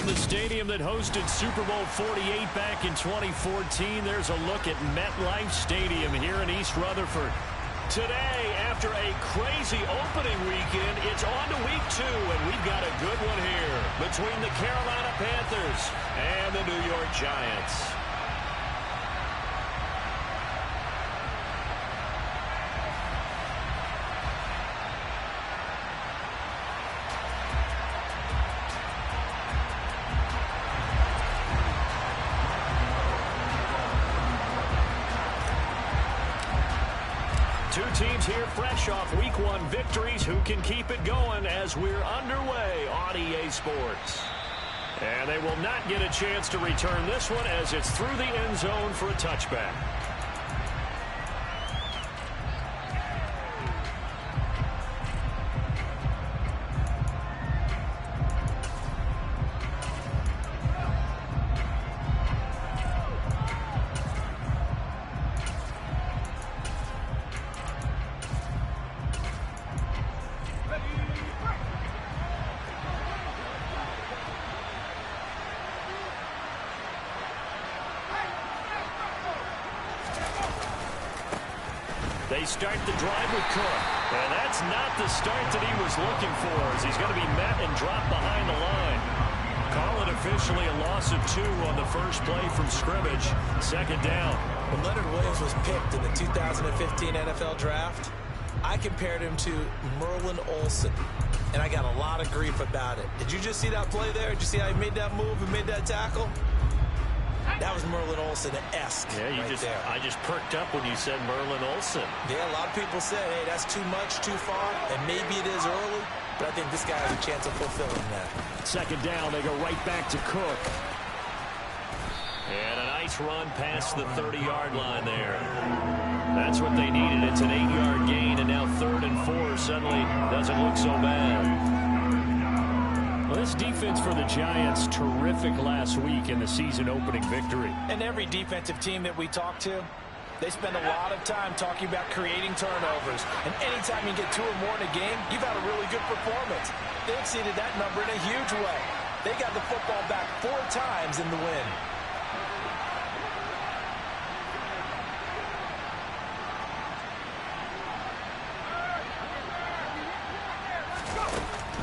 From the stadium that hosted Super Bowl 48 back in 2014, there's a look at MetLife Stadium here in East Rutherford. Today, after a crazy opening weekend, it's on to week 2, and we've got a good one here between the Carolina Panthers and the New York Giants. Two teams here fresh off Week 1 victories. Who can keep it going as we're underway on EA Sports? And they will not get a chance to return this one as it's through the end zone for a touchback. They start the drive with Cook. And that's not the start that he was looking for, as he's going to be met and dropped behind the line. Call it officially a loss of 2 on the first play from scrimmage. Second down. When Leonard Williams was picked in the 2015 NFL Draft, I compared him to Merlin Olsen, and I got a lot of grief about it. Did you just see that play there? Did you see how he made that move and made that tackle? That was Merlin Olsen-esque. Yeah, I just perked up when you said Merlin Olsen. Yeah, a lot of people said, hey, that's too much, too far, and maybe it is early, but I think this guy has a chance of fulfilling that. Second down, they go right back to Cook. And a nice run past the 30-yard line there. That's what they needed. It's an 8-yard gain, and now 3rd and 4 suddenly doesn't look so bad. Well, this defense for the Giants, terrific last week in the season-opening victory. And every defensive team that we talk to, they spend a lot of time talking about creating turnovers. And anytime you get 2 or more in a game, you've had a really good performance. They exceeded that number in a huge way. They got the football back 4 times in the win.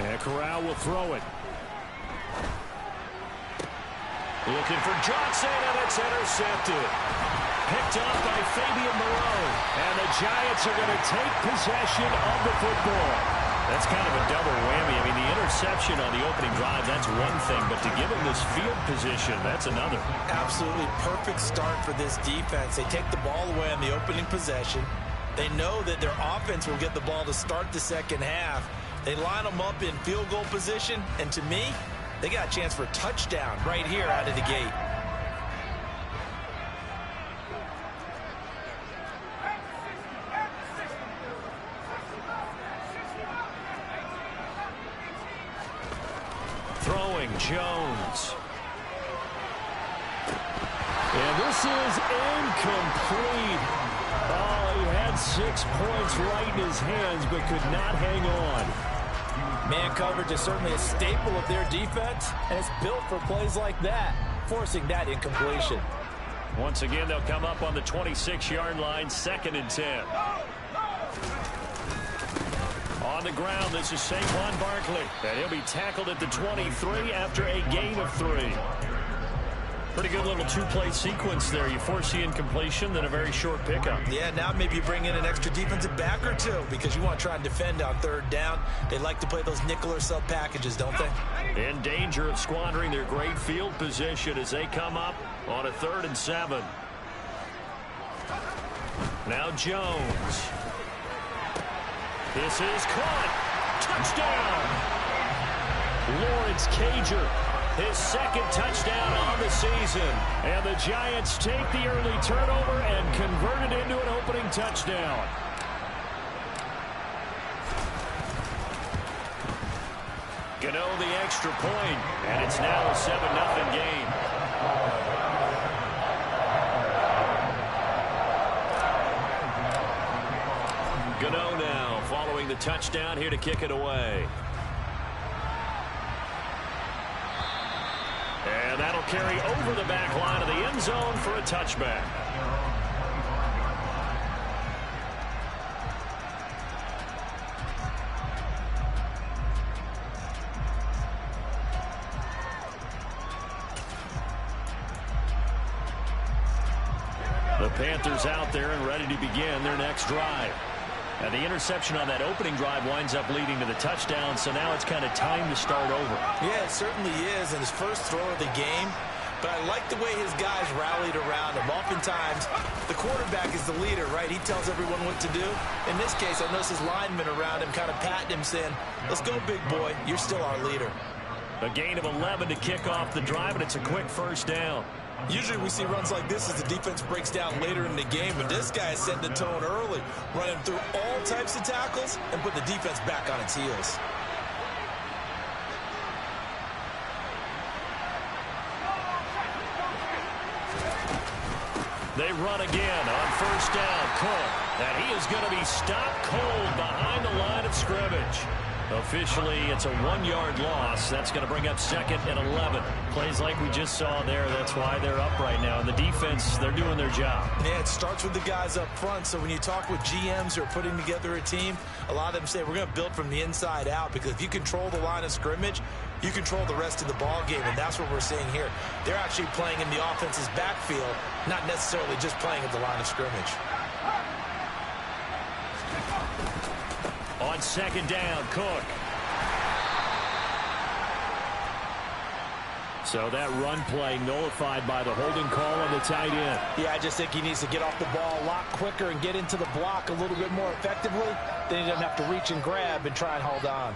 And Corral will throw it. Looking for Johnson, and it's intercepted. Picked up by Fabian Moreau. And the Giants are going to take possession of the football. That's kind of a double whammy. I mean, the interception on the opening drive, that's one thing. But to give them this field position, that's another. Absolutely perfect start for this defense. They take the ball away on the opening possession. They know that their offense will get the ball to start the second half. They line them up in field goal position, and to me, they got a chance for a touchdown right here out of the gate. Throwing, Jones. And this is incomplete. Oh, he had 6 points right in his hands, but could not hang on. Man coverage is certainly a staple of their defense, and it's built for plays like that, forcing that incompletion. Once again, they'll come up on the 26-yard line, 2nd and 10. On the ground, this is Saquon Barkley, and he'll be tackled at the 23 after a gain of 3. Pretty good little 2-play sequence there. You force the incompletion, then a very short pickup. Yeah, now maybe you bring in an extra defensive back or 2 because you want to try and defend on 3rd down. They like to play those nickel or sub packages, don't they? In danger of squandering their great field position as they come up on a 3rd and 7. Now Jones. This is caught. Touchdown. Lawrence Cager. His 2nd touchdown on the season. And the Giants take the early turnover and convert it into an opening touchdown. Gano the extra point, and it's now a 7-0 game. Gano now following the touchdown here to kick it away. He'll carry over the back line of the end zone for a touchback. The Panthers out there and ready to begin their next drive. And the interception on that opening drive winds up leading to the touchdown, so now it's kind of time to start over. Yeah, it certainly is in his first throw of the game. But I like the way his guys rallied around him. Oftentimes, the quarterback is the leader, right? He tells everyone what to do. In this case, I noticed his linemen around him kind of patting him, saying, let's go, big boy. You're still our leader. A gain of 11 to kick off the drive, and it's a quick first down. Usually we see runs like this as the defense breaks down later in the game, but this guy is setting the tone early, running through all types of tackles and put the defense back on its heels. They run again on first down. Cook, and he is going to be stopped cold behind the line of scrimmage. Officially, it's a 1-yard loss. That's going to bring up 2nd and 11. Plays like we just saw there. That's why they're up right now. And the defense, they're doing their job. Yeah, it starts with the guys up front. So when you talk with GMs who are putting together a team, a lot of them say we're going to build from the inside out, because if you control the line of scrimmage, you control the rest of the ball game, and that's what we're seeing here. They're actually playing in the offense's backfield, not necessarily just playing at the line of scrimmage. On second down, Cook. So that run play nullified by the holding call on the tight end. Yeah, I just think he needs to get off the ball a lot quicker and get into the block a little bit more effectively. Then he doesn't have to reach and grab and try and hold on.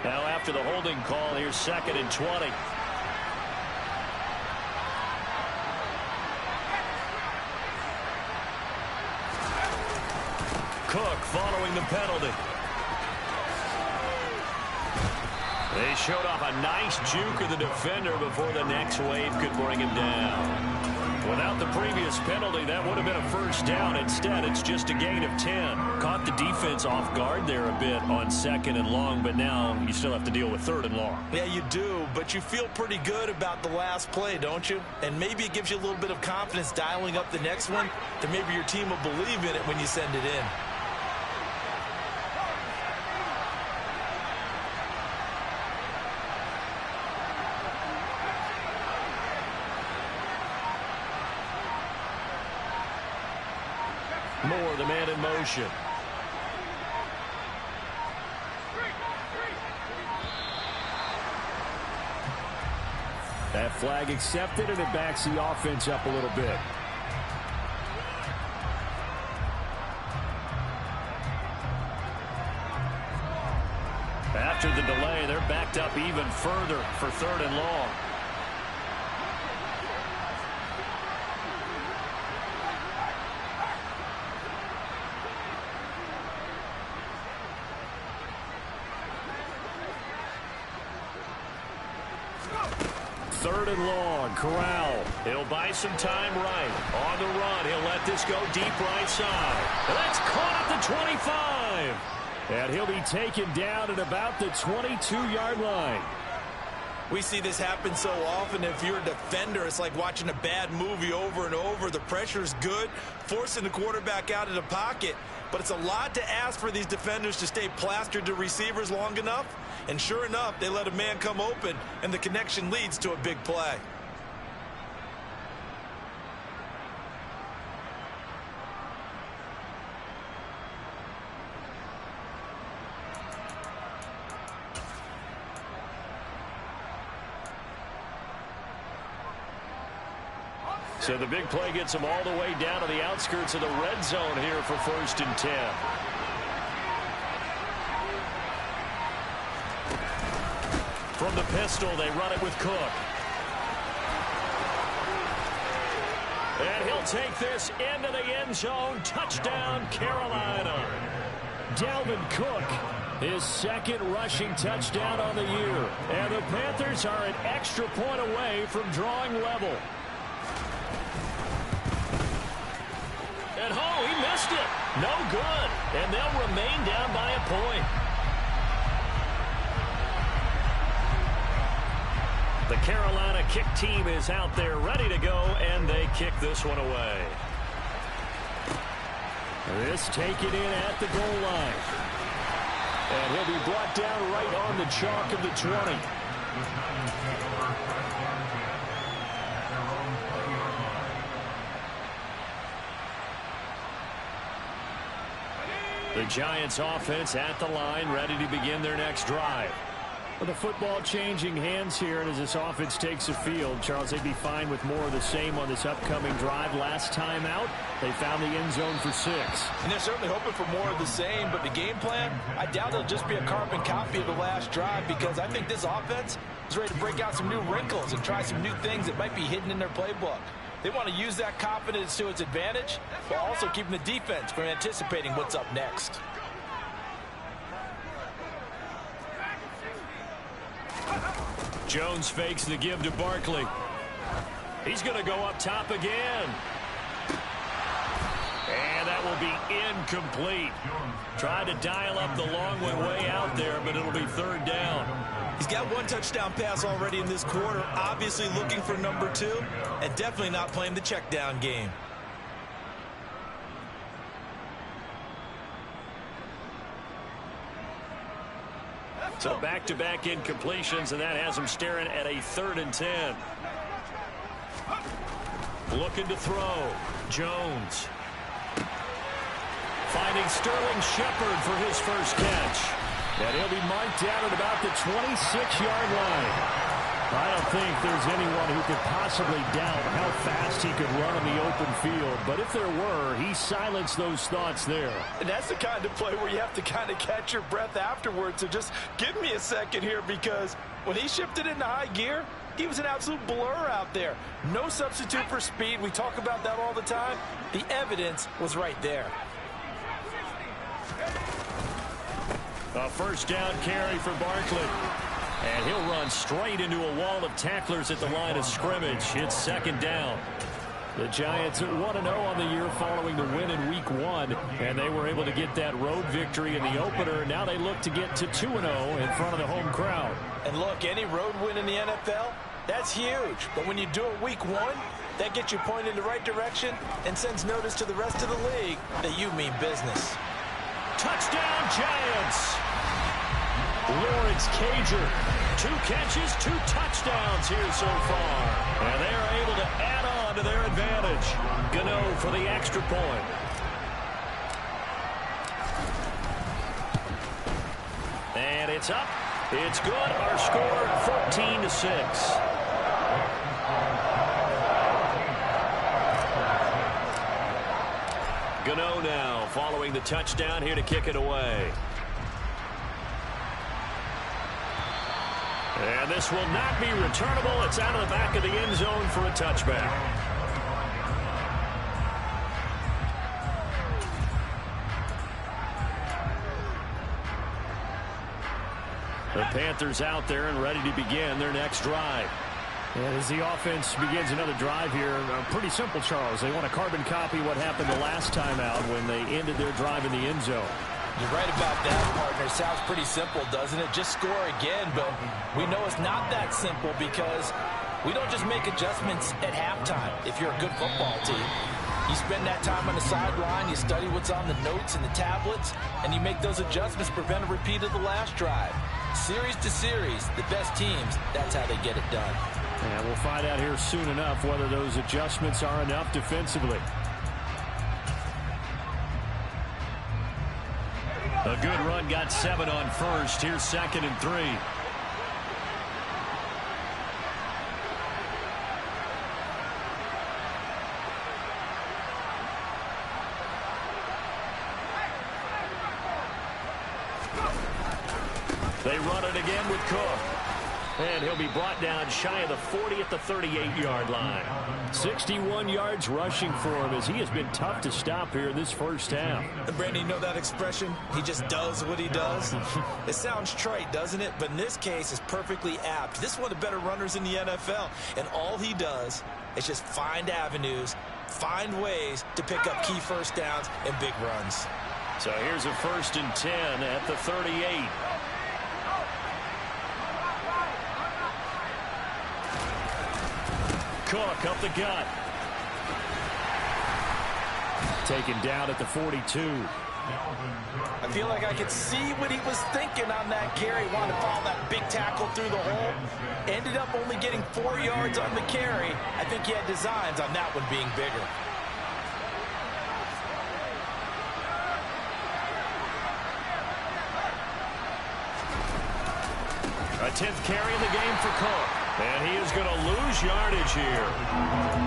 Now after the holding call, here's 2nd and 20. Cook following the penalty. They showed off a nice juke of the defender before the next wave could bring him down. Without the previous penalty, that would have been a first down. Instead, it's just a gain of 10. Caught the defense off guard there a bit on 2nd and long, but now you still have to deal with 3rd and long. Yeah, you do, but you feel pretty good about the last play, don't you? And maybe it gives you a little bit of confidence dialing up the next one, that maybe your team will believe in it when you send it in. Moore, the man in motion. That flag accepted, and it backs the offense up a little bit. After the delay, they're backed up even further for 3rd and long. Third and long, Corral. He'll buy some time right. On the run, he'll let this go deep right side. That's caught at the 25. And he'll be taken down at about the 22-yard line. We see this happen so often. If you're a defender, it's like watching a bad movie over and over. The pressure's good, forcing the quarterback out of the pocket. But it's a lot to ask for these defenders to stay plastered to receivers long enough. And sure enough, they let a man come open, and the connection leads to a big play. So the big play gets them all the way down to the outskirts of the red zone here for 1st and 10. From the pistol, they run it with Cook. And he'll take this into the end zone. Touchdown, Carolina. Dalvin Cook, his 2nd rushing touchdown on the year. And the Panthers are an extra point away from drawing level. And oh, he missed it. No good. And they'll remain down by a point. The Carolina kick team is out there ready to go, and they kick this one away. This taken in at the goal line. And he'll be brought down right on the chalk of the 20. The Giants offense at the line, ready to begin their next drive. With the football changing hands here, and as this offense takes the field, Charles, they'd be fine with more of the same on this upcoming drive. Last time out, they found the end zone for 6. And they're certainly hoping for more of the same, but the game plan, I doubt it'll just be a carbon copy of the last drive, because I think this offense is ready to break out some new wrinkles and try some new things that might be hidden in their playbook. They want to use that confidence to its advantage, while also keeping the defense from anticipating what's up next. Jones fakes the give to Barkley. He's going to go up top again. And that will be incomplete. Tried to dial up the long one way out there, but it'll be 3rd down. He's got 1 touchdown pass already in this quarter, obviously looking for number 2, and definitely not playing the check down game. So back-to-back incompletions, and that has him staring at a 3rd and 10. Looking to throw. Jones. Finding Sterling Shepard for his first catch. And he'll be marked down at about the 26-yard line. I don't think there's anyone who could possibly doubt how fast he could run on the open field. But if there were, he silenced those thoughts there. And that's the kind of play where you have to kind of catch your breath afterwards. So just give me a second here, because when he shifted into high gear, he was an absolute blur out there. No substitute for speed. We talk about that all the time. The evidence was right there. A 1st down carry for Barkley. And he'll run straight into a wall of tacklers at the line of scrimmage. It's 2nd down. The Giants at 1-0 on the year following the win in Week 1. And they were able to get that road victory in the opener. Now they look to get to 2-0 in front of the home crowd. And look, any road win in the NFL, that's huge. But when you do it Week 1, that gets you pointed in the right direction and sends notice to the rest of the league that you mean business. Touchdown, Giants! Lawrence Cager, 2 catches, 2 touchdowns here so far. And they are able to add on to their advantage. Gano for the extra point. And it's up. It's good. Our score, 14-6. Gano now following the touchdown here to kick it away. And this will not be returnable. It's out of the back of the end zone for a touchback. The Panthers out there and ready to begin their next drive. And as the offense begins another drive here, pretty simple, Charles. They want to carbon copy what happened the last time out when they ended their drive in the end zone. You're right about that, partner. Sounds pretty simple, doesn't it? Just score again, but we know it's not that simple, because we don't just make adjustments at halftime if you're a good football team. You spend that time on the sideline, you study what's on the notes and the tablets, and you make those adjustments to prevent a repeat of the last drive. Series to series, the best teams, that's how they get it done. And we'll find out here soon enough whether those adjustments are enough defensively. A good run, got 7 on first. Here's 2nd and 3. They run it again with Cook. And he'll be brought down shy of the 40 at the 38-yard line. 61 yards rushing for him, as he has been tough to stop here in this first half. And Brandon, you know that expression? He just does what he does. It sounds trite, doesn't it? But in this case, it's perfectly apt. This is one of the better runners in the NFL. And all he does is just find avenues, find ways to pick up key first downs and big runs. So here's a 1st and 10 at the 38. Cook up the gut. Taken down at the 42. I feel like I could see what he was thinking on that carry. Wanted to follow that big tackle through the hole. Ended up only getting 4 yards on the carry. I think he had designs on that one being bigger. A 10th carry in the game for Cook. And he is going to lose yardage here.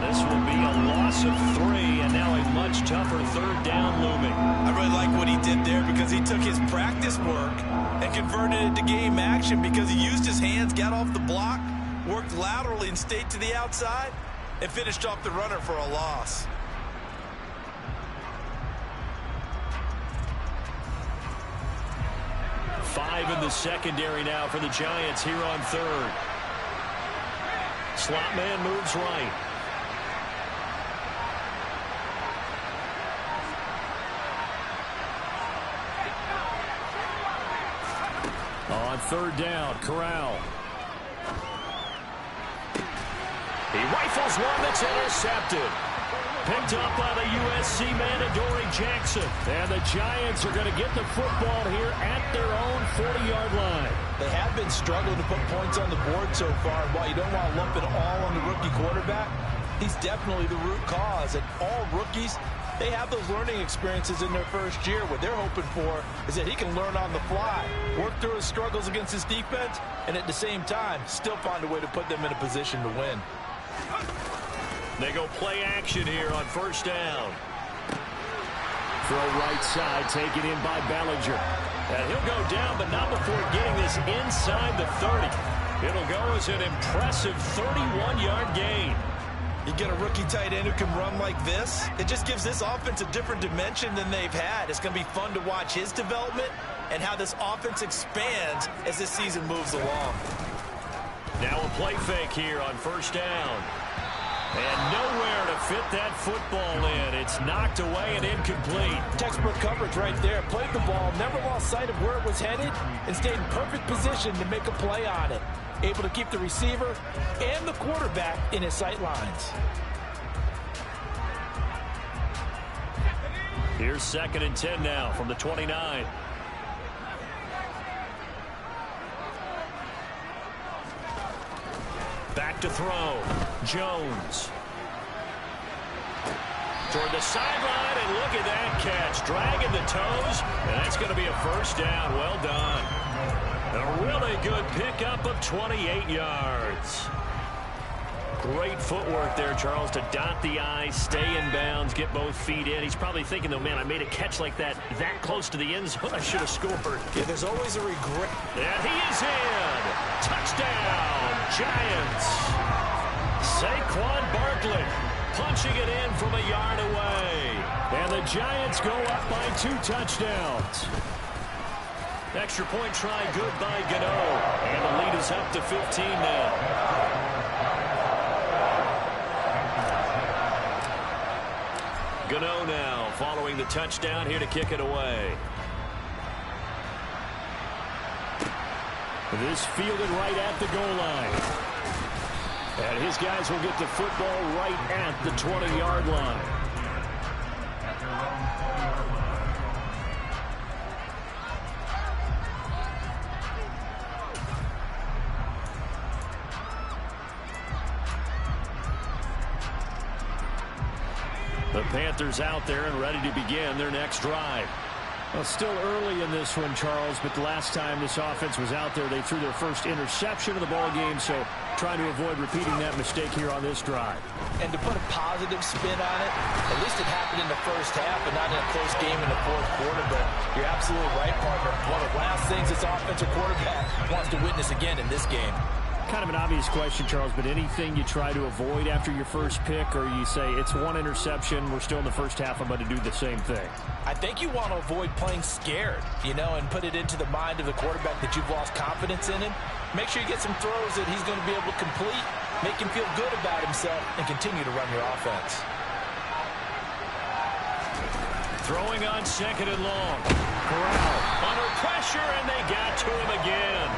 This will be a loss of 3, and now a much tougher 3rd down looming. I really like what he did there because he took his practice work and converted it to game action because he used his hands, got off the block, worked laterally and stayed to the outside, and finished off the runner for a loss. Five in the secondary now for the Giants here on 3rd. Slot man moves right. On 3rd down, Corral. He rifles one that's intercepted. Picked up by the USC man, Adoree Jackson. And the Giants are going to get the football here at their own 40-yard line. They have been struggling to put points on the board so far. And while you don't want to lump it all on the rookie quarterback, he's definitely the root cause. And all rookies, they have those learning experiences in their first year. What they're hoping for is that he can learn on the fly, work through his struggles against his defense, and at the same time, still find a way to put them in a position to win. They go play action here on 1st down. Throw right side, taken in by Bellinger. And he'll go down, but not before getting this inside the 30. It'll go as an impressive 31-yard gain. You get a rookie tight end who can run like this, it just gives this offense a different dimension than they've had. It's going to be fun to watch his development and how this offense expands as this season moves along. Now a play fake here on 1st down. And nowhere to fit that football in. It's knocked away and incomplete. Textbook coverage right there. Played the ball, never lost sight of where it was headed, and stayed in perfect position to make a play on it. Able to keep the receiver and the quarterback in his sight lines. Here's 2nd and 10 now from the 29. Back to throw. Jones. Toward the sideline, and look at that catch. Dragging the toes, and that's going to be a 1st down. Well done. A really good pickup of 28 yards. Great footwork there, Charles, to dot the I, stay in bounds, get both feet in. He's probably thinking, though, man, I made a catch like that close to the end zone. I should have scored. Yeah, there's always a regret. And he is in. Touchdown, Giants. Saquon Barkley punching it in from a yard away. And the Giants go up by 2 touchdowns. Extra point try good by Gano. And the lead is up to 15 now. Gano now following the touchdown here to kick it away. This fielded right at the goal line. And his guys will get the football right at the 20-yard line. The Panthers out there and ready to begin their next drive. Well, still early in this one, Charles, but the last time this offense was out there, they threw their first interception of the ball game, so trying to avoid repeating that mistake here on this drive. And to put a positive spin on it, at least it happened in the first half and not in a close game in the 4th quarter, but you're absolutely right, partner. One of the last things this offensive quarterback wants to witness again in this game. Kind of an obvious question, Charles, but anything you try to avoid after your first pick, or you say it's one interception, we're still in the first half, I'm going to do the same thing? I think you want to avoid playing scared, and put it into the mind of the quarterback that you've lost confidence in him. Make sure you get some throws that he's going to be able to complete, make him feel good about himself, and continue to run your offense. Throwing on 2nd and long. Corral under pressure, and they got to him again.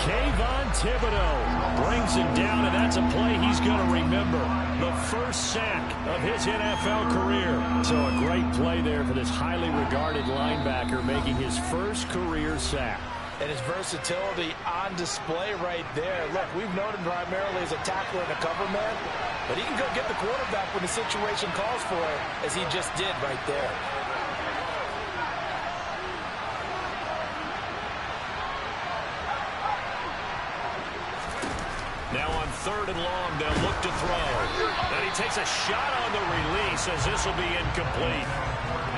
Kayvon Thibodeaux brings him down, and that's a play he's going to remember. The first sack of his NFL career. So a great play there for this highly regarded linebacker, making his first career sack. And his versatility on display right there. Look, we've known him primarily as a tackler and a cover man, but he can go get the quarterback when the situation calls for it, as he just did right there. Now on 3rd and long, they'll look to throw. And he takes a shot on the release as this will be incomplete.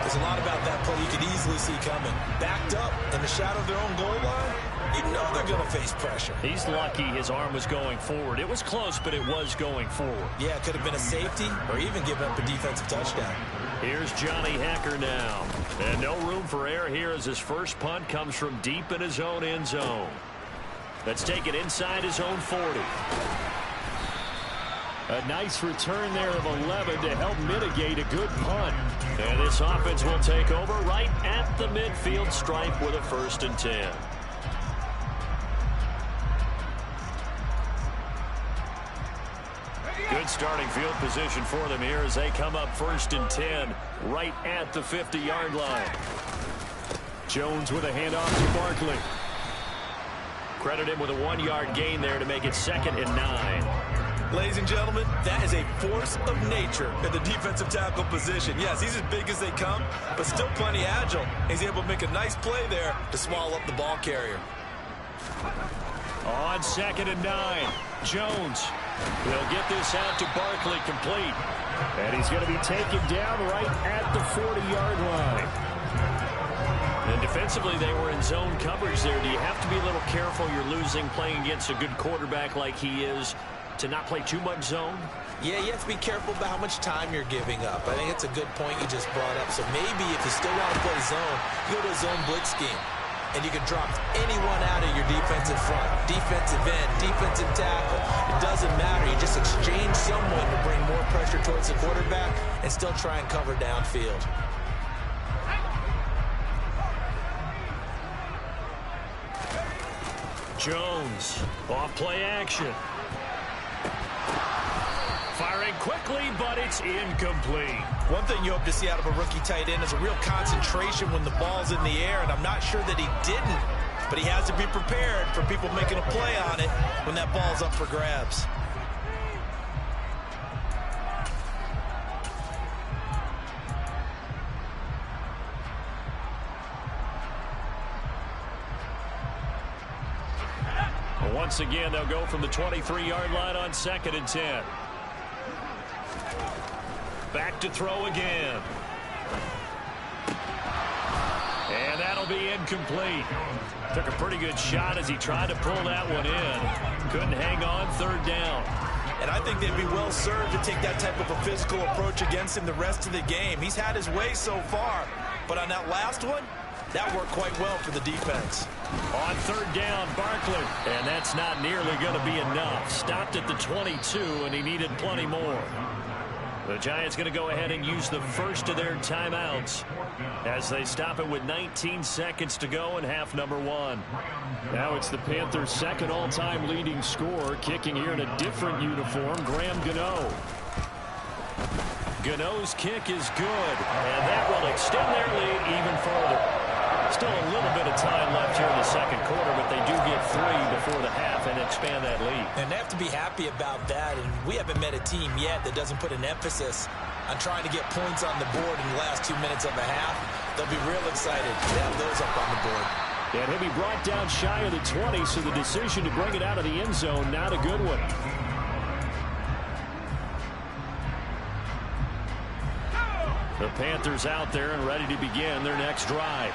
There's a lot about that play you could easily see coming. Backed up in the shadow of their own goal line, you know they're going to face pressure. He's lucky his arm was going forward. It was close, but it was going forward. Yeah, it could have been a safety or even given up a defensive touchdown. Here's Johnny Hekker now. And no room for error here as his first punt comes from deep in his own end zone. Let's take it inside his own 40. A nice return there of 11 to help mitigate a good punt. And this offense will take over right at the midfield stripe with a 1st and 10. Good starting field position for them here as they come up 1st and 10 right at the 50-yard line. Jones with a handoff to Barkley. Credit him with a 1-yard gain there to make it 2nd and 9. Ladies and gentlemen, that is a force of nature in the defensive tackle position. Yes, he's as big as they come, but still plenty agile. He's able to make a nice play there to swallow up the ball carrier. On 2nd and 9, Jones will get this out to Barkley, complete. And he's going to be taken down right at the 40-yard line. And defensively, they were in zone coverage there. Do you have to be a little careful? You're losing playing against a good quarterback like he is to not play too much zone? Yeah, you have to be careful about how much time you're giving up. I think it's a good point you just brought up. So maybe if you still want to play zone, you go to a zone blitz scheme. And you can drop anyone out of your defensive front, defensive end, defensive tackle. It doesn't matter. You just exchange someone to bring more pressure towards the quarterback and still try and cover downfield. Jones, off play action. Firing quickly, but it's incomplete. One thing you hope to see out of a rookie tight end is a real concentration when the ball's in the air, and I'm not sure that he didn't, but he has to be prepared for people making a play on it when that ball's up for grabs. Once again, they'll go from the 23-yard line on 2nd and 10. Back to throw again. And that'll be incomplete. Took a pretty good shot as he tried to pull that one in. Couldn't hang on, 3rd down. And I think they'd be well served to take that type of a physical approach against him the rest of the game. He's had his way so far, but on that last one, that worked quite well for the defense. On 3rd down, Barkley. And that's not nearly going to be enough. Stopped at the 22, and he needed plenty more. The Giants going to go ahead and use the first of their timeouts as they stop it with 19 seconds to go in half number 1. Now it's the Panthers' 2nd all-time leading scorer, kicking here in a different uniform, Graham Gano. Gano's kick is good, and that will extend their lead even further. Still a little bit of time left here in the 2nd quarter, but they do get 3 before the half and expand that lead. And they have to be happy about that, and we haven't met a team yet that doesn't put an emphasis on trying to get points on the board in the last 2 minutes of the half. They'll be real excited to have those up on the board. And he'll be brought down shy of the 20, so the decision to bring it out of the end zone, not a good one. The Panthers out there and ready to begin their next drive.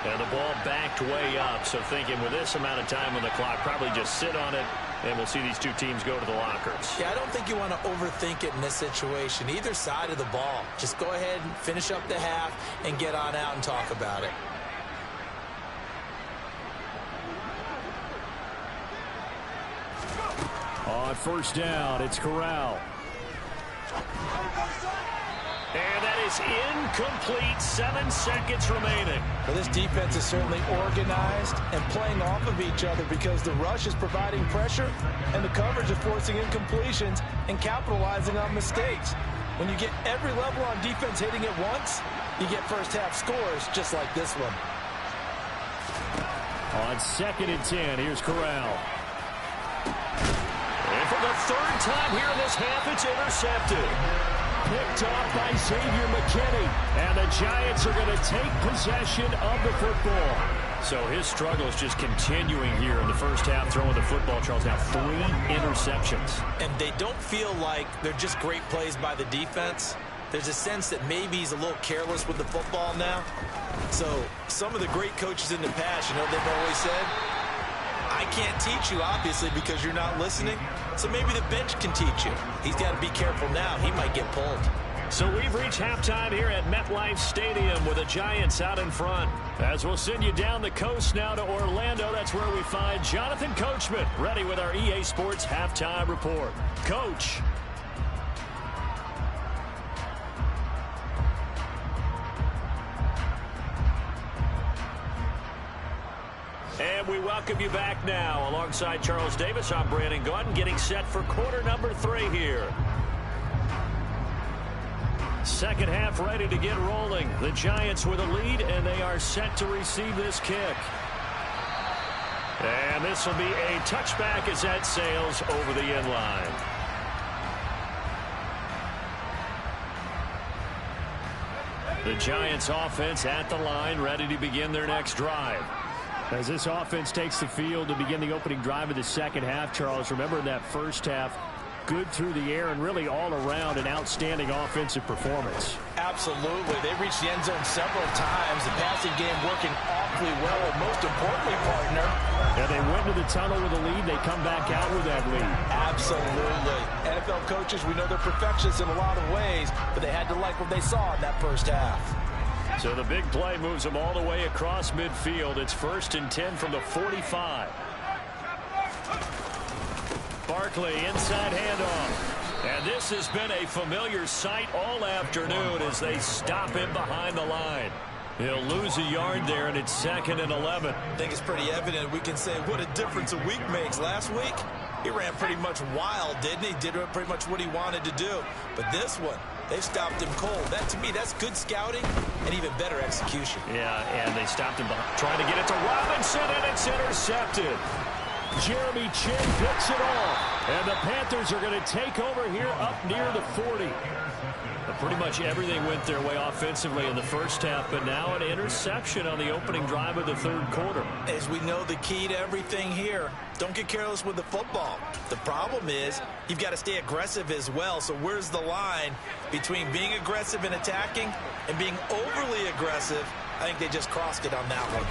And the ball backed way up, so thinking with this amount of time on the clock, probably just sit on it, and we'll see these two teams go to the lockers. Yeah, I don't think you want to overthink it in this situation. Either side of the ball. Just go ahead and finish up the half and get on out and talk about it. On 1st down, it's Corral. And that is incomplete. 7 seconds remaining. Well, this defense is certainly organized and playing off of each other because the rush is providing pressure and the coverage is forcing incompletions and capitalizing on mistakes. When you get every level on defense hitting it once, you get first half scores just like this one. On 2nd and 10, here's Corral. And for the 3rd time here in this half, it's intercepted. Picked off by Xavier McKinney. And the Giants are going to take possession of the football. So his struggle is just continuing here in the first half, throwing the football. Charles, now 3 interceptions. And they don't feel like they're just great plays by the defense. There's a sense that maybe he's a little careless with the football now. So some of the great coaches in the past, they've always said, I can't teach you, obviously, because you're not listening. So maybe the bench can teach you. He's got to be careful now. He might get pulled. So we've reached halftime here at MetLife Stadium with the Giants out in front. As we'll send you down the coast now to Orlando, that's where we find Jonathan Coachman ready with our EA Sports Halftime Report. Coach. And we welcome you back now. Alongside Charles Davis, I'm Brandon Gaudin, getting set for quarter number 3 here. Second half ready to get rolling. The Giants with a lead, and they are set to receive this kick. And this will be a touchback as that sails over the end line. The Giants offense at the line, ready to begin their next drive. As this offense takes the field to begin the opening drive of the second half, Charles, remember in that first half, good through the air and really all around an outstanding offensive performance. Absolutely. They reached the end zone several times. The passing game working awfully well. And most importantly, partner. Yeah, they went to the tunnel with a lead. They come back out with that lead. Absolutely. NFL coaches, we know they're perfectionists in a lot of ways, but they had to like what they saw in that first half. So the big play moves them all the way across midfield. It's 1st and 10 from the 45. Barkley, inside handoff. And this has been a familiar sight all afternoon as they stop him behind the line. He'll lose a yard there, and it's 2nd and 11. I think it's pretty evident. We can say what a difference a week makes. Last week, he ran pretty much wild, didn't he? Did pretty much what he wanted to do. But this one, they stopped him cold. That, to me, that's good scouting and even better execution. Yeah, and they stopped him behind, trying to get it to Robinson, and it's intercepted. Jeremy Chinn picks it off, and the Panthers are going to take over here up near the 40. But pretty much everything went their way offensively in the first half, but now an interception on the opening drive of the 3rd quarter. As we know, the key to everything here, don't get careless with the football. The problem is you've got to stay aggressive as well. So where's the line between being aggressive and attacking and being overly aggressive? I think they just crossed it on that one.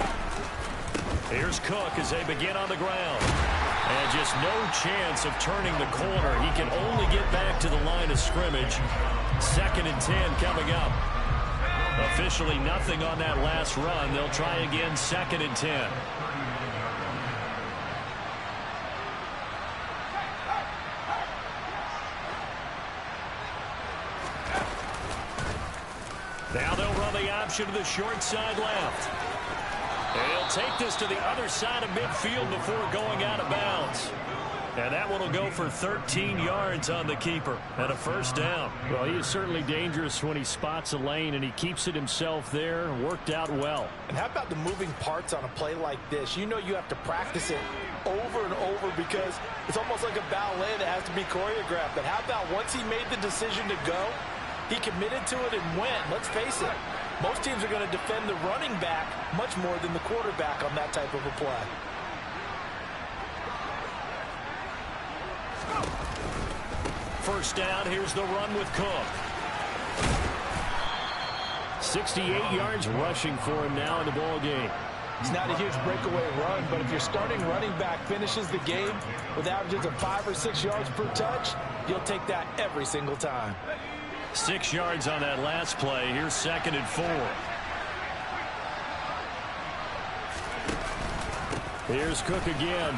Here's Cook as they begin on the ground. And just no chance of turning the corner. He can only get back to the line of scrimmage. 2nd and 10 coming up. Officially nothing on that last run. They'll try again 2nd and 10. Now they'll run the option to the short side left. And he'll take this to the other side of midfield before going out of bounds. And that one will go for 13 yards on the keeper and a 1st down. Well, he is certainly dangerous when he spots a lane, and he keeps it himself there. Worked out well. And how about the moving parts on a play like this? You know you have to practice it over and over because it's almost like a ballet that has to be choreographed. But how about once he made the decision to go, he committed to it and went. Let's face it, most teams are going to defend the running back much more than the quarterback on that type of a play. First down, here's the run with Cook. 68 yards rushing for him now in the ball game. It's not a huge breakaway run, but if your starting running back finishes the game with averages of 5 or 6 yards per touch, you'll take that every single time. 6 yards on that last play. Here's 2nd and 4. Here's Cook again.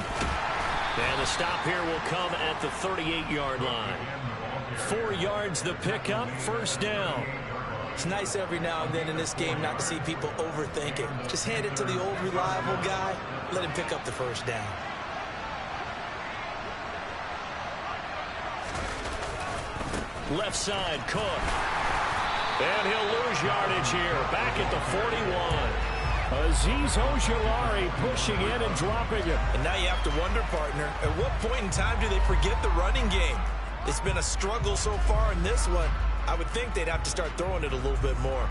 And the stop here will come at the 38-yard line. 4 yards the pickup, 1st down. It's nice every now and then in this game not to see people overthink it. Just hand it to the old reliable guy. Let him pick up the first down. Left side, Cook. And he'll lose yardage here. Back at the 41. Azeez Ojulari pushing in and dropping it. And now you have to wonder, partner, at what point in time do they forget the running game? It's been a struggle so far in this one. I would think they'd have to start throwing it a little bit more.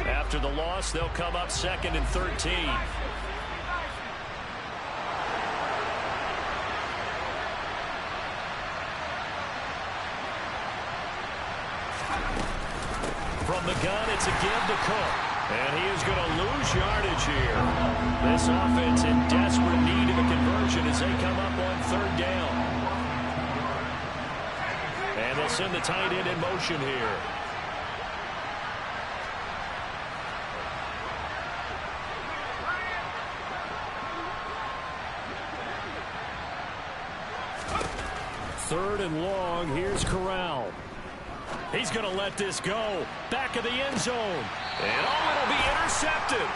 After the loss, they'll come up 2nd and 13. From the gun, it's a give to Cook. And he is going to lose yardage here. This offense in desperate need of a conversion as they come up on 3rd down. And they'll send the tight end in motion here. Third and long. Here's Corral. He's going to let this go. Back of the end zone. And it'll be intercepted.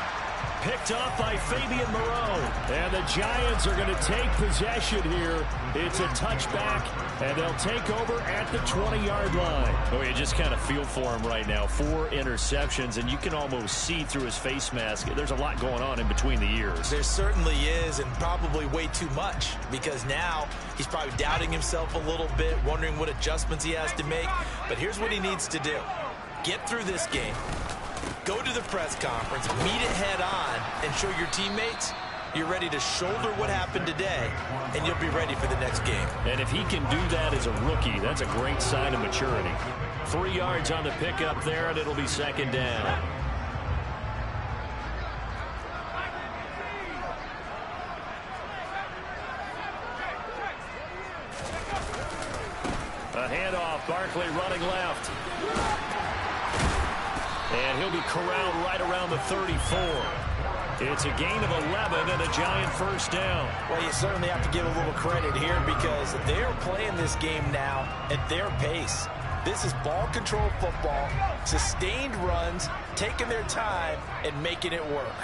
Picked off by Fabian Moreau. And the Giants are going to take possession here. It's a touchback, and they'll take over at the 20-yard line. Oh, you just kind of feel for him right now. 4 interceptions, and you can almost see through his face mask. There's a lot going on in between the ears. There certainly is, and probably way too much, because now he's probably doubting himself a little bit, wondering what adjustments he has to make. But here's what he needs to do. Get through this game. Go to the press conference, meet it head on, and show your teammates you're ready to shoulder what happened today, and you'll be ready for the next game. And if he can do that as a rookie, that's a great sign of maturity. 3 yards on the pickup there, and it'll be 2nd down. A handoff, Barkley running left. And he'll be corralled right around the 34. It's a gain of 11 and a Giant first down. Well, you certainly have to give a little credit here because they're playing this game now at their pace. This is ball control football, sustained runs, taking their time, and making it work.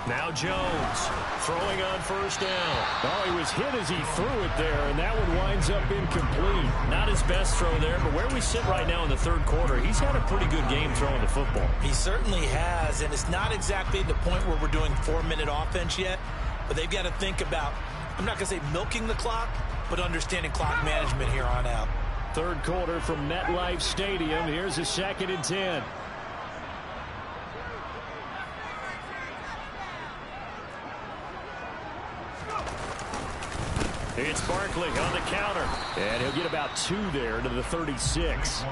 Now Jones throwing on first down. Oh, he was hit as he threw it there, and that one winds up incomplete. Not his best throw there, but where we sit right now in the 3rd quarter, he's had a pretty good game throwing the football. He certainly has, and it's not exactly the point where we're doing 4-minute offense yet, but they've got to think about, I'm not going to say milking the clock, but understanding clock management here on out. 3rd quarter from MetLife Stadium. Here's a 2nd and 10. It's Barkley on the counter. And he'll get about 2 there to the 36.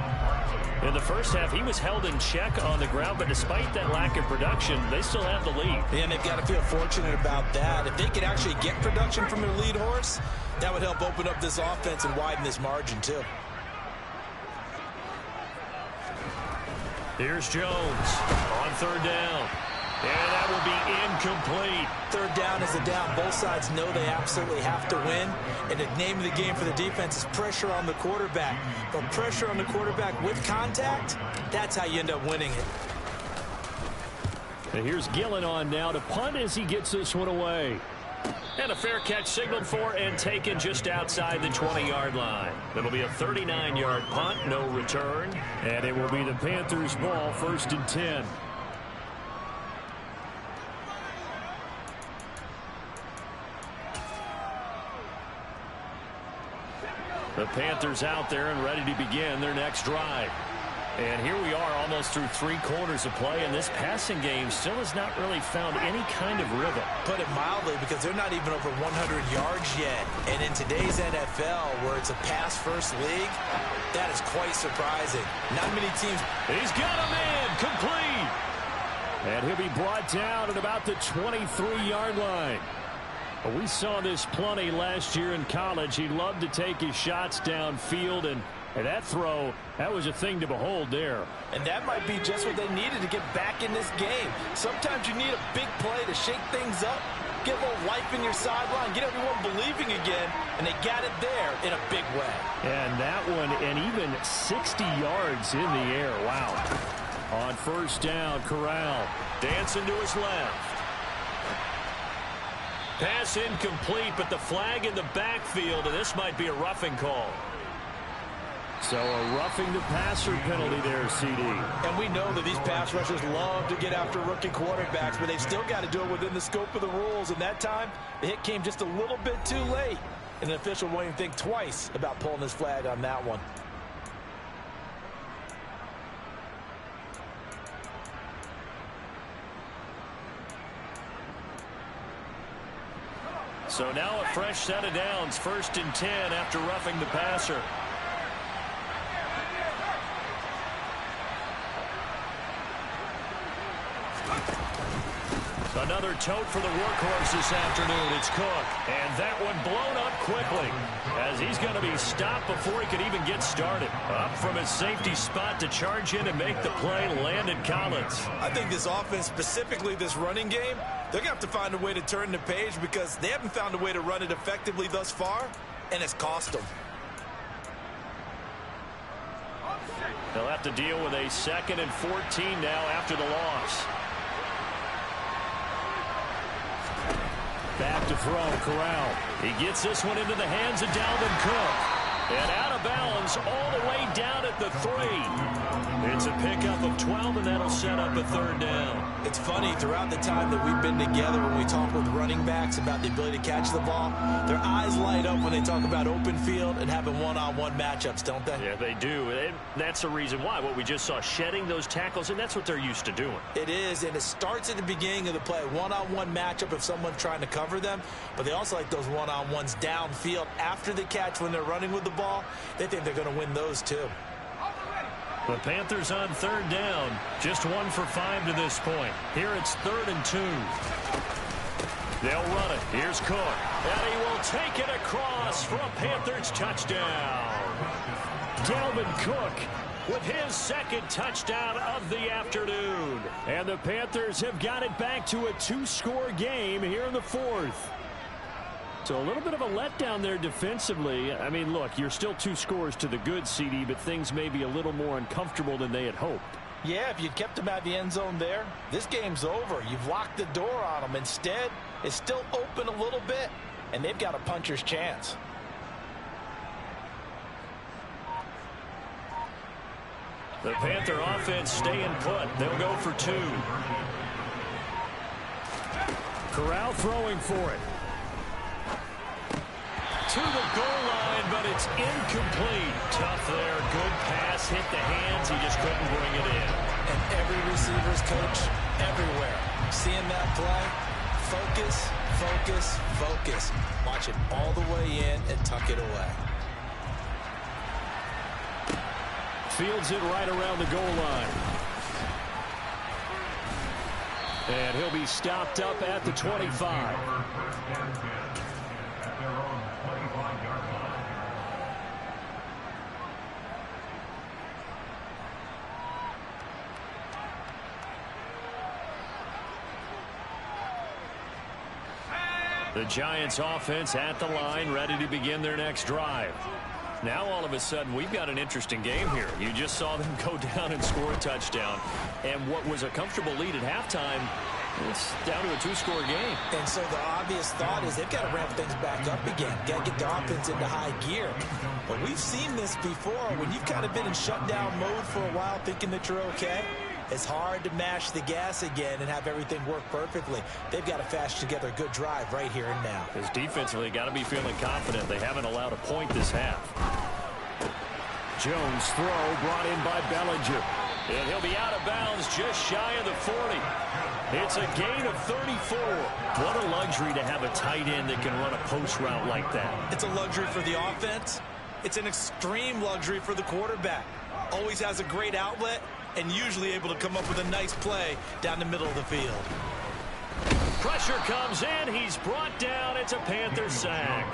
In the first half, he was held in check on the ground, but despite that lack of production, they still have the lead. And they've got to feel fortunate about that. If they could actually get production from their lead horse, that would help open up this offense and widen this margin, too. Here's Jones on 3rd down. And that will be incomplete. 3rd down is a down. Both sides know they absolutely have to win. And the name of the game for the defense is pressure on the quarterback. But pressure on the quarterback with contact, that's how you end up winning it. And here's Gillen on now to punt as he gets this one away. And a fair catch signaled for and taken just outside the 20-yard line. It'll be a 39-yard punt, no return. And it will be the Panthers' ball, 1st and 10. The Panthers out there and ready to begin their next drive. And here we are almost through 3 quarters of play, and this passing game still has not really found any kind of rhythm. Put it mildly, because they're not even over 100 yards yet. And in today's NFL, where it's a pass-first league, that is quite surprising. Not many teams. He's got a man complete. And he'll be brought down at about the 23-yard line. We saw this plenty last year in college. He loved to take his shots downfield, and that throw, that was a thing to behold there. And that might be just what they needed to get back in this game. Sometimes you need a big play to shake things up. get a little life in your sideline, get everyone believing again, and they got it there in a big way. And that one, and even 60 yards in the air. Wow. On first down, Corral dancing to his left. Pass incomplete, but the flag in the backfield, and this might be a roughing call. So a roughing the passer penalty there, CD. And we know that these pass rushers love to get after rookie quarterbacks, but they've still got to do it within the scope of the rules. And that time, the hit came just a little bit too late. And the official won't even think twice about pulling his flag on that one. So now a fresh set of downs, 1st and 10 after roughing the passer. Another tote for the workhorse this afternoon. It's Cook. And that one blown up quickly as he's going to be stopped before he could even get started. Up from his safety spot to charge in and make the play, Landon Collins. I think this offense, specifically this running game, they're going to have to find a way to turn the page because they haven't found a way to run it effectively thus far, and it's cost them. They'll have to deal with a 2nd and 14 now after the loss. Back to throw, Corral. He gets this one into the hands of Dalvin Cook. And out of bounds all the way down at the 3. It's a pickup of 12, and that'll set up a 3rd down. It's funny, throughout the time that we've been together, when we talk with running backs about the ability to catch the ball, their eyes light up when they talk about open field and having one-on-one matchups, don't they? Yeah, they do. And that's the reason why. What we just saw, shedding those tackles, and that's what they're used to doing. It is, and it starts at the beginning of the play. One-on-one matchup if someone's trying to cover them, but they also like those one-on-ones downfield after the catch when they're running with the ball. They think they're going to win those too. The Panthers on 3rd down. Just 1 for 5 to this point. Here it's 3rd and 2. They'll run it. Here's Cook. And he will take it across for a Panthers touchdown. Dalvin Cook with his 2nd touchdown of the afternoon. And the Panthers have got it back to a 2-score game here in the 4th. So a little bit of a letdown there defensively. I mean, look, you're still 2 scores to the good, CD, but things may be a little more uncomfortable than they had hoped. Yeah, if you'd kept them out of the end zone there, this game's over. You've locked the door on them. Instead, it's still open a little bit, and they've got a puncher's chance. The Panther offense staying put. They'll go for 2. Corral throwing for it. To the goal line, but it's incomplete. Tough there. Good pass. Hit the hands. He just couldn't bring it in. And every receiver's coach everywhere, seeing that play, focus, focus, focus. Watch it all the way in and tuck it away. Fields it right around the goal line. And he'll be stopped up at the 25. The Giants offense at the line, ready to begin their next drive. Now all of a sudden we've got an interesting game here. You just saw them go down and score a touchdown. And what was a comfortable lead at halftime, it's down to a 2-score game. And so the obvious thought is they've got to ramp things back up again. Got to get the offense into high gear. But we've seen this before. When you've kind of been in shutdown mode for a while thinking that you're okay, it's hard to mash the gas again and have everything work perfectly. They've got to fashion together a good drive right here and now. Because defensively, got to be feeling confident. They haven't allowed a point this half. Jones throw brought in by Bellinger. And he'll be out of bounds just shy of the 40. It's a gain of 34. What a luxury to have a tight end that can run a post route like that. It's a luxury for the offense. It's an extreme luxury for the quarterback. Always has a great outlet and usually able to come up with a nice play down the middle of the field. Pressure comes in. He's brought down. It's a Panther sack.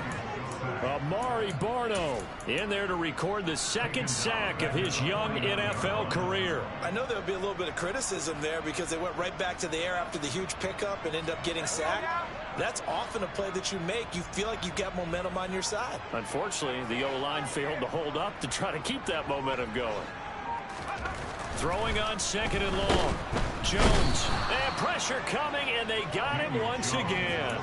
Amari Barno in there to record the 2nd sack of his young NFL career. I know there'll be a little bit of criticism there because they went right back to the air after the huge pickup and ended up getting sacked. That's often a play that you make. You feel like you've got momentum on your side. Unfortunately, the O-line failed to hold up to try to keep that momentum going. Throwing on 2nd and long. Jones. And pressure coming, and they got him once again.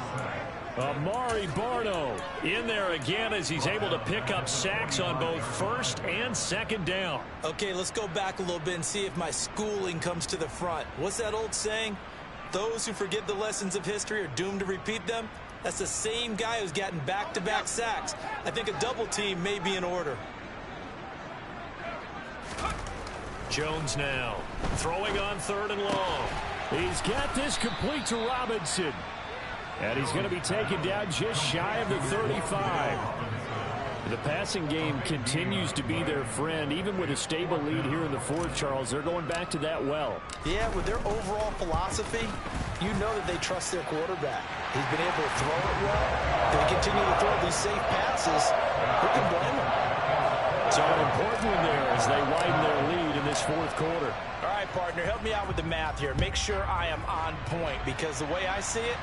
Amari Barno in there again as he's able to pick up sacks on both 1st and 2nd down. Okay, let's go back a little bit and see if my schooling comes to the front. What's that old saying? Those who forget the lessons of history are doomed to repeat them. That's the same guy who's gotten back-to-back sacks. I think a double team may be in order. Jones now throwing on 3rd and long. He's got this complete to Robinson. And he's going to be taken down just shy of the 35. The passing game continues to be their friend. Even with a stable lead here in the 4th, Charles, they're going back to that well. Yeah, with their overall philosophy, you know that they trust their quarterback. He's been able to throw it well. They continue to throw these safe passes. Who can blame them? So an important one there as they widen their lead in this 4th quarter. All right, partner, help me out with the math here. Make sure I am on point, because the way I see it,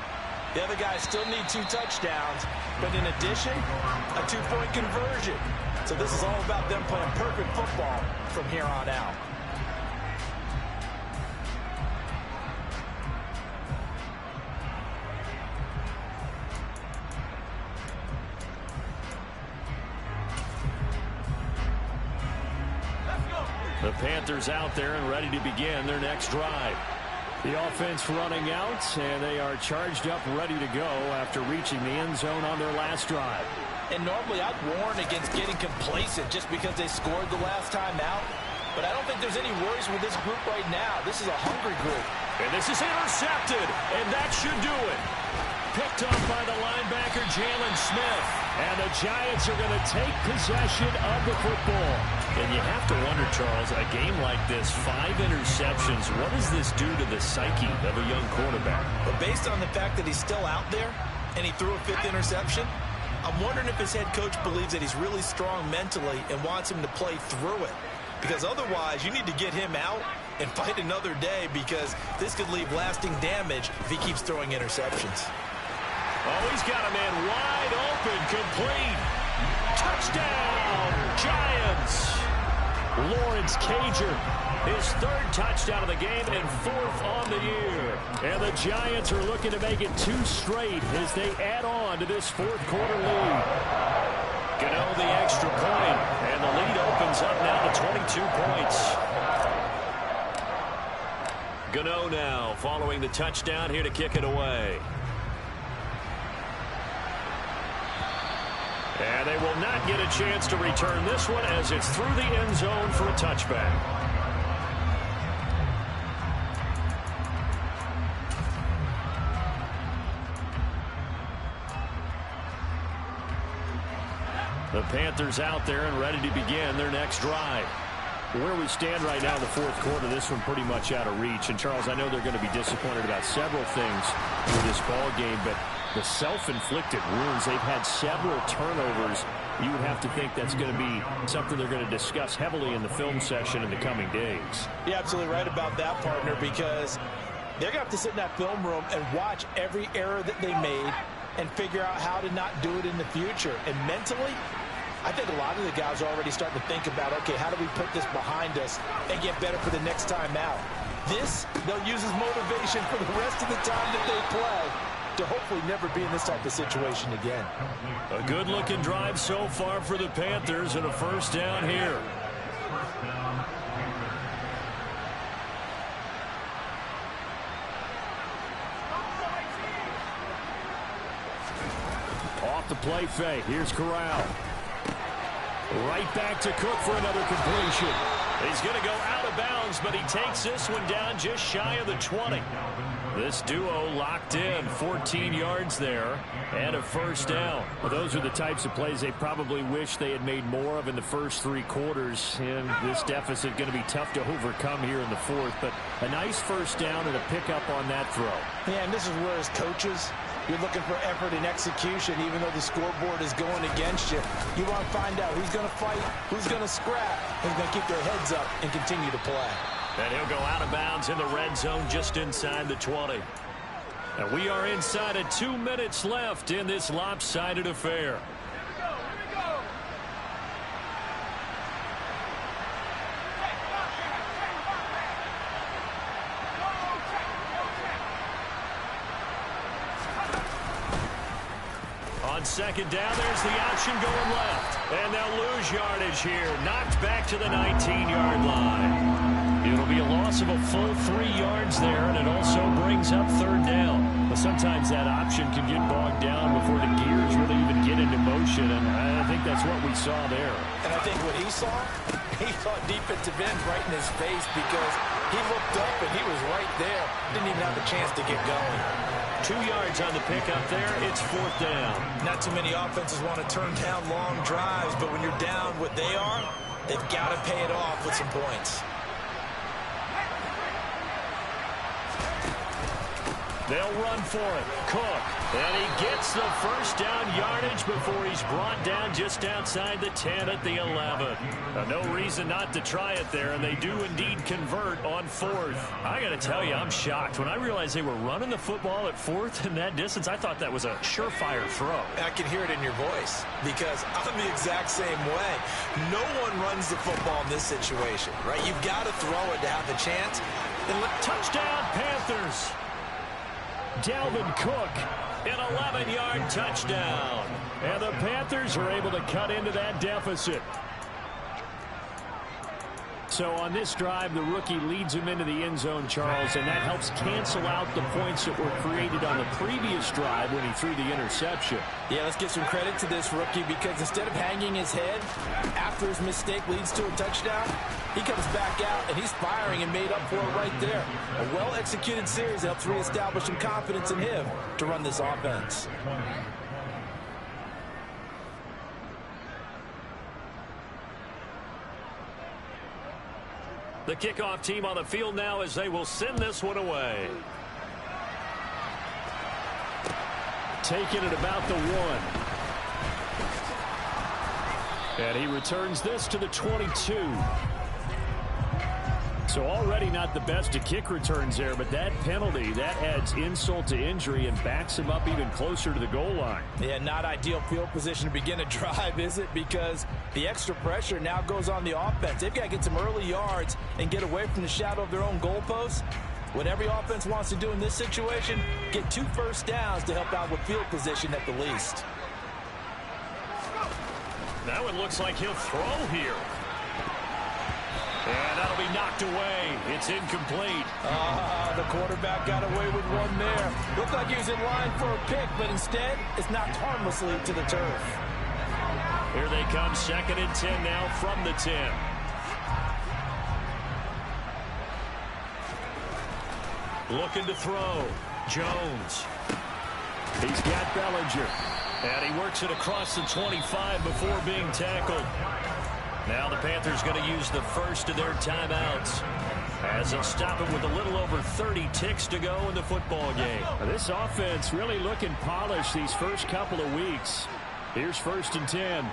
the other guys still need 2 touchdowns, but in addition, a 2-point conversion. So this is all about them playing perfect football from here on out. The Panthers out there and ready to begin their next drive. The offense running out, and they are charged up, ready to go after reaching the end zone on their last drive. And normally I'd warn against getting complacent just because they scored the last time out. But I don't think there's any worries with this group right now. This is a hungry group. And this is intercepted, and that should do it. Picked up by the linebacker, Jalen Smith. And the Giants are going to take possession of the football. And you have to wonder, Charles, a game like this, 5 interceptions, what does this do to the psyche of a young quarterback? But based on the fact that he's still out there and he threw a 5th interception, I'm wondering if his head coach believes that he's really strong mentally and wants him to play through it. Because otherwise, you need to get him out and fight another day, because this could leave lasting damage if he keeps throwing interceptions. Oh, he's got a man wide open, complete. Touchdown, Giants. Lawrence Cager, his 3rd touchdown of the game and 4th on the year. And the Giants are looking to make it 2 straight as they add on to this 4th quarter lead. Gano the extra point, and the lead opens up now to 22 points. Gano now following the touchdown here to kick it away. And they will not get a chance to return this one as it's through the end zone for a touchback. The Panthers out there and ready to begin their next drive. Where we stand right now in the 4th quarter, this one pretty much out of reach. And, Charles, I know they're going to be disappointed about several things with this ball game, but the self-inflicted wounds, they've had several turnovers. You would have to think that's going to be something they're going to discuss heavily in the film session in the coming days. You're absolutely right about that, partner, because they're going to have to sit in that film room and watch every error that they made and figure out how to not do it in the future. And mentally, I think a lot of the guys are already starting to think about, okay, how do we put this behind us and get better for the next time out? This, they'll use as motivation for the rest of the time that they play to hopefully never be in this type of situation again. A good-looking drive so far for the Panthers and a 1st down here. Off the play fake. Here's Corral. Right back to Cook for another completion. He's going to go out of bounds, but he takes this one down just shy of the 20. This duo locked in, 14 yards there, and a 1st down. Well, those are the types of plays they probably wish they had made more of in the first 3 quarters. And this deficit going to be tough to overcome here in the 4th. But a nice 1st down and a pickup on that throw. Yeah, and this is where, as coaches, you're looking for effort and execution, even though the scoreboard is going against you. You want to find out who's going to fight, who's going to scrap, who's going to keep their heads up and continue to play. And he'll go out of bounds in the red zone just inside the 20. And we are inside of 2 minutes left in this lopsided affair. On second down, there's the option going left. And they'll lose yardage here. Knocked back to the 19-yard line. It'll be a loss of a full 3 yards there, and it also brings up third down. But sometimes that option can get bogged down before the gears really even get into motion, and I think that's what we saw there. And I think what he saw defensive end right in his face because he looked up and he was right there. Didn't even have a chance to get going. 2 yards on the pickup there. It's fourth down. Not too many offenses want to turn down long drives, but when you're down what they are, they've got to pay it off with some points. They'll run for it. Cook. And he gets the first down yardage before he's brought down just outside the 10 at the 11. No reason not to try it there, and they do indeed convert on fourth. I got to tell you, I'm shocked. When I realized they were running the football at fourth in that distance, I thought that was a surefire throw. I can hear it in your voice because I'm the exact same way. No one runs the football in this situation, right? You've got to throw it to have a chance. And touchdown, Panthers. Dalvin Cook, an 11-yard touchdown. And the Panthers are able to cut into that deficit. So on this drive, the rookie leads him into the end zone, Charles, and that helps cancel out the points that were created on the previous drive when he threw the interception. Yeah, let's give some credit to this rookie because instead of hanging his head after his mistake leads to a touchdown, he comes back out and he's firing and made up for it right there. A well-executed series helps reestablish some confidence in him to run this offense. The kickoff team on the field now as they will send this one away. Taking it about the 1. And he returns this to the 22. So already not the best of kick returns there, but that penalty, that adds insult to injury and backs him up even closer to the goal line. Yeah, not ideal field position to begin a drive, is it? Because the extra pressure now goes on the offense. They've got to get some early yards and get away from the shadow of their own goalposts. What every offense wants to do in this situation, get 2 first downs to help out with field position at the least. Now it looks like he'll throw here. And that'll be knocked away. It's incomplete. The quarterback got away with one there. Looked like he was in line for a pick, but instead, it's knocked harmlessly to the turf. Here they come, 2nd and 10 now from the 10. Looking to throw. Jones. He's got Bellinger. And he works it across the 25 before being tackled. Now the Panthers going to use the first of their timeouts as they'll stop it with a little over 30 ticks to go in the football game. Now this offense really looking polished these first couple of weeks. Here's 1st and 10.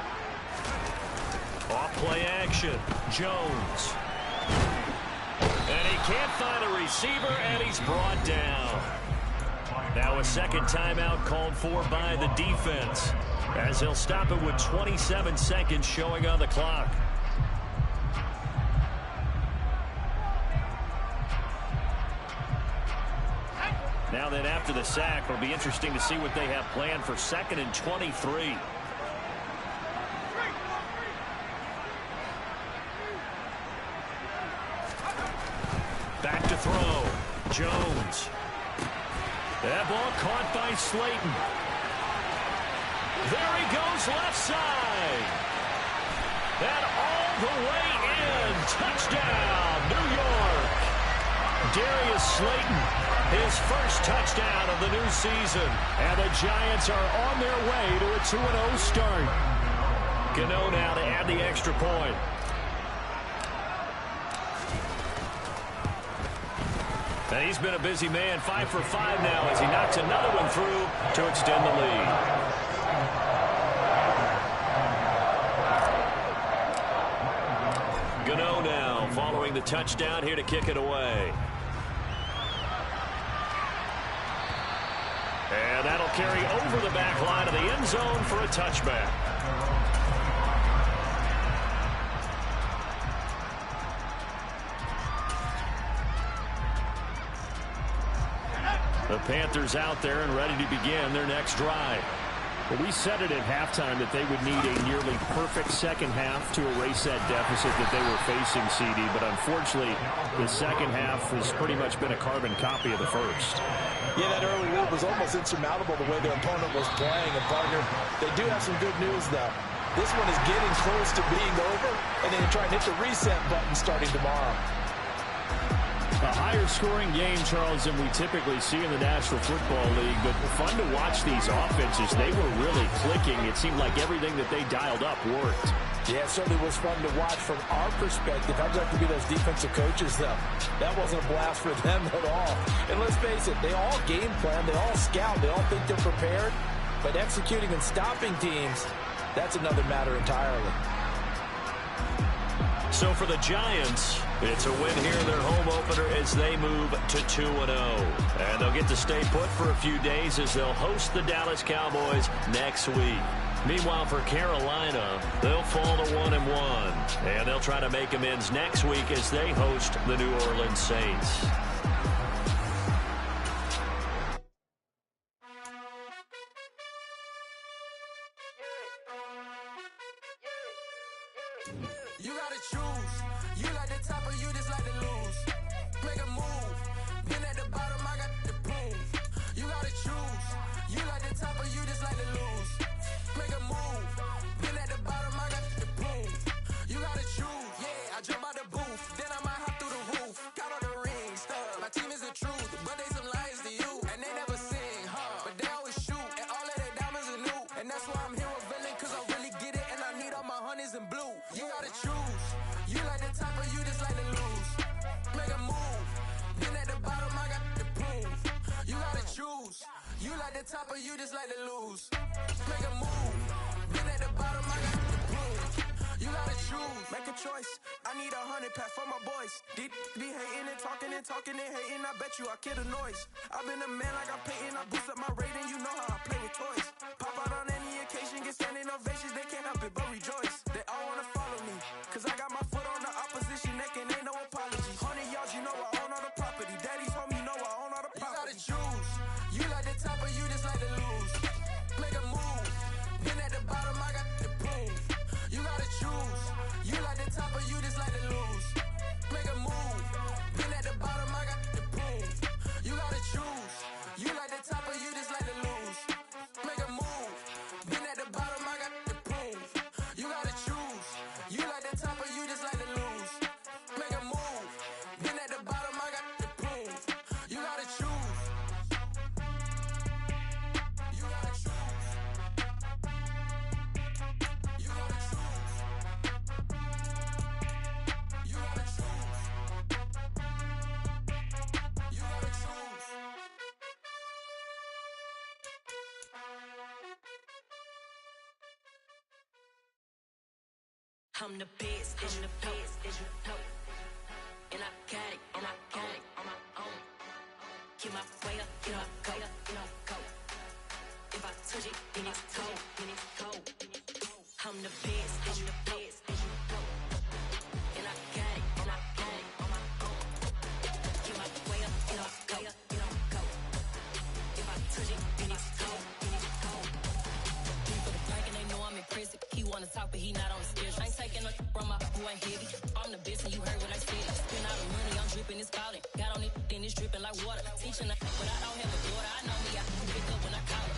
Off play action. Jones. And he can't find a receiver, and he's brought down. Now a second timeout called for by the defense as they'll stop it with 27 seconds showing on the clock. Now then, after the sack, it'll be interesting to see what they have planned for 2nd and 23. Back to throw. Jones. That ball caught by Slayton. There he goes left side. And all the way in. Touchdown, New York. Darius Slayton, his first touchdown of the new season. And the Giants are on their way to a 2-0 start. Gano now to add the extra point. And he's been a busy man, 5 for 5 now as he knocks another one through to extend the lead. Gano now following the touchdown here to kick it away. And that'll carry over the back line of the end zone for a touchback. The Panthers out there and ready to begin their next drive. Well, we said it at halftime that they would need a nearly perfect second half to erase that deficit that they were facing, CD. But unfortunately, the second half has pretty much been a carbon copy of the first. Yeah, that early lead was almost insurmountable the way their opponent was playing. And, partner, they do have some good news, though. This one is getting close to being over, and then try and hit the reset button starting tomorrow. A higher-scoring game, Charles, than we typically see in the National Football League, but fun to watch these offenses. They were really clicking. It seemed like everything that they dialed up worked. Yeah, it certainly was fun to watch from our perspective. I'd like to be those defensive coaches, though. That wasn't a blast for them at all. And let's face it, they all game plan, they all scout, they all think they're prepared. But executing and stopping teams, that's another matter entirely. So for the Giants, it's a win here in their home opener as they move to 2-0. And they'll get to stay put for a few days as they'll host the Dallas Cowboys next week. Meanwhile, for Carolina, they'll fall to 1-1. And they'll try to make amends next week as they host the New Orleans Saints. You gotta choose. You like the top or you just like to lose. Make a move. Been at the bottom, I got the prove. You gotta choose. You like the top or you just like to lose. Make a move. Been at the bottom, I got the prove. You gotta choose. Yeah, I jump out the booth. Then I might hop through the roof. Got all the rings, stuff. My team is the truth, but they some liars to you. And they never sing, but they always shoot. And all of their diamonds are new. And that's why I'm here with villain, cause I really get it. And I need all my honeys in blue. You gotta choose. You like the top or you just like to lose. Make a move. Been at the bottom, I got the proof. You gotta choose. You like the top or you just like to lose. Make a move. Been at the bottom, I got the proof. You gotta choose. Make a choice. I need 100 pack for my boys. Be hating and talking and talking and hating. I bet you I kill the noise. I've been a man like I'm Peyton. I boost up my rating. You know how I play with toys. Pop out on any occasion, get standing ovations. They can't help it but rejoice. They all wanna follow me, cause I got my foot on the opposition neck and ain't no apology. 100 yards, you know I own all the property. Daddy's home, you know I own all the property. You gotta choose. You like the top or you just like to lose. Make a move. Been at the bottom, I got the proof. You gotta choose. You like the top or you just like to lose. Make a move. Been at the bottom, I got the proof. You gotta choose. You like the top or you just like to lose. Make a move. Been at the bottom, I got the proof. You gotta choose. You like the top or you just like to lose. Make a move. Been at the bottom, I got the proof. You gotta choose. You gotta choose. You gotta choose. You gotta choose. You gotta choose. I'm the best, I'm the best, and I got it, and I got it on my own. Get my way up, get my go, go. If I touch it, then it's cold, I'm the best, I'm the best, and I got it, and I got it on my own. Get my way up, get my go. If I touch it, then it's cold, People drinking, they know I'm impressive. He wanna talk, but he not on the schedule. I ain't taking no from my who ain't heavy. I'm the best, and you heard what I said. Spend all the money, I'm dripping, it's falling. Got on it, then it's dripping like water. Teaching her, but I don't have a daughter. I know me, I can pick up when I call her.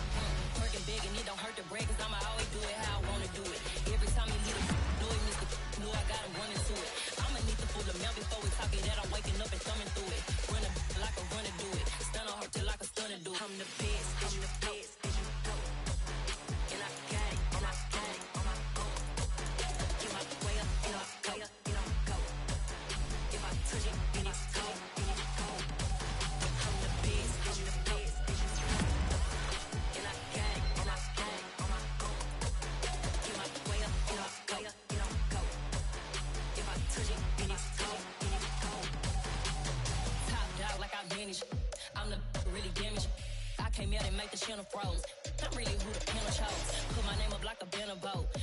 Working big, and it don't hurt to break, cause I'ma always do it how I wanna do it. Every time he leave the door, Mr. Know I got him running to it. I'ma need to pull the mail before we talk it that I'm waking up and thumbing through it. Run a like a runner do it. Stun on her till like a stunner do it. I'm the best, I'm the best, and I got it, and I got it on my own. Get my way up, and I go. If I touch it, then it's cold, I'm the best, and I got it, and I got it on my own. Get my way up, and I go. If I touch it, then it's cold, Top dog like I manage. I'm the really damaged. I came out and make the channel froze. I'm really who the panel chose. Put my name up like a banner boat.